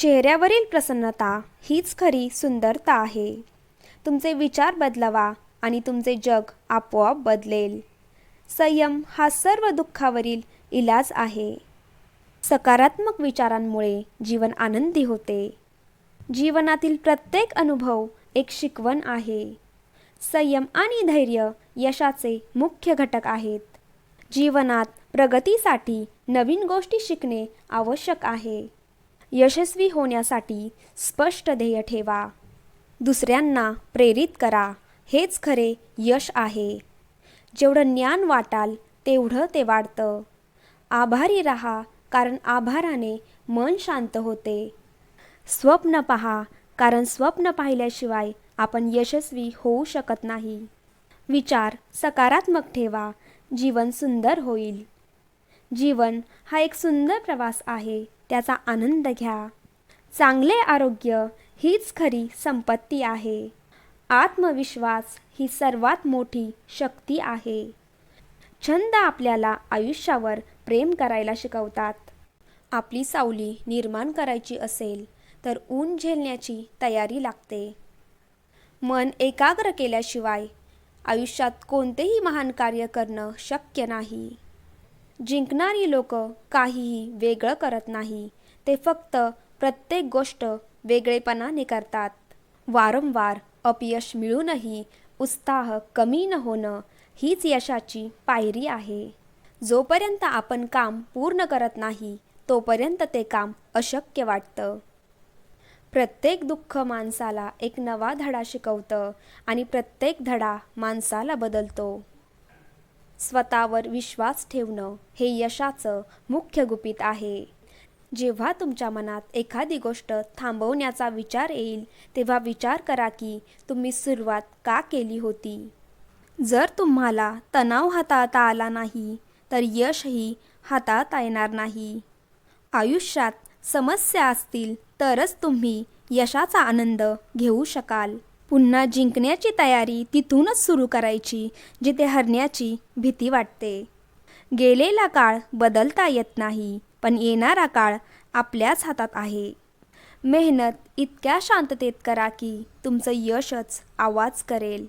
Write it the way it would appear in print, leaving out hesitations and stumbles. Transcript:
चेहऱ्यावरील प्रसन्नता हीच खरी सुंदरता आहे. तुमचे विचार बदलवा आणि तुमचे जग आपोआप बदलेल. संयम हा सर्व दुःखावरील इलाज आहे. सकारात्मक विचारांमुळे जीवन आनंदी होते. जीवनातील प्रत्येक अनुभव एक शिकवण आहे. संयम आणि धैर्य यशाचे मुख्य घटक आहेत. जीवनात प्रगतीसाठी नवीन गोष्टी शिकणे आवश्यक आहे. यशस्वी होण्यासाठी स्पष्ट ध्येय ठेवा. दुसऱ्यांना प्रेरित करा, हेच खरे यश आहे. जेवढं ज्ञान वाटाल तेवढं ते वाढतं. आभारी राहा, कारण आभाराने मन शांत होते. स्वप्न पहा, कारण स्वप्न पाहिल्याशिवाय आपण यशस्वी होऊ शकत नाही. विचार सकारात्मक ठेवा, जीवन सुंदर होईल. जीवन हा एक सुंदर प्रवास आहे, त्याचा आनंद घ्या. चांगले आरोग्य हीच खरी संपत्ती आहे. आत्मविश्वास ही सर्वात मोठी शक्ती आहे. छंद आपल्याला आयुष्यावर प्रेम करायला शिकवतात. आपली सावली निर्माण करायची असेल तर ऊन झेलण्याची तयारी लागते. मन एकाग्र केल्याशिवाय आयुष्यात कोणतेही महान कार्य करणं शक्य नाही. जिंकणारी लोक काहीही वेगळं करत नाही, ते फक्त प्रत्येक गोष्ट वेगळेपणाने करतात. वारंवार अपयश मिळूनही उत्साह कमी न होणं हीच यशाची पायरी आहे. जोपर्यंत आपण काम पूर्ण करत नाही तोपर्यंत ते काम अशक्य वाटतं. प्रत्येक दुःख माणसाला एक नवा धडा शिकवतं आणि प्रत्येक धडा माणसाला बदलतो. स्वतःवर विश्वास ठेवणं हे यशाचं मुख्य गुपित आहे. जेव्हा तुमच्या मनात एखादी गोष्ट थांबवण्याचा विचार येईल तेव्हा विचार करा की तुम्ही सुरुवात का केली होती. जर तुम्हाला तणाव हाताळता आला नाही तर यशही हाताळता येणार नाही. आयुष्यात समस्या असतील तरच तुम्ही यशाचा आनंद घेऊ शकाल. पुन्हा जिंकण्याची तयारी तिथूनच सुरू करायची जिथे हरण्याची भीती वाटते. गेलेला काळ बदलता येत नाही, पण येणारा काळ आपल्याच हातात आहे. मेहनत इतक्या शांततेत करा की तुमचं यशच आवाज करेल.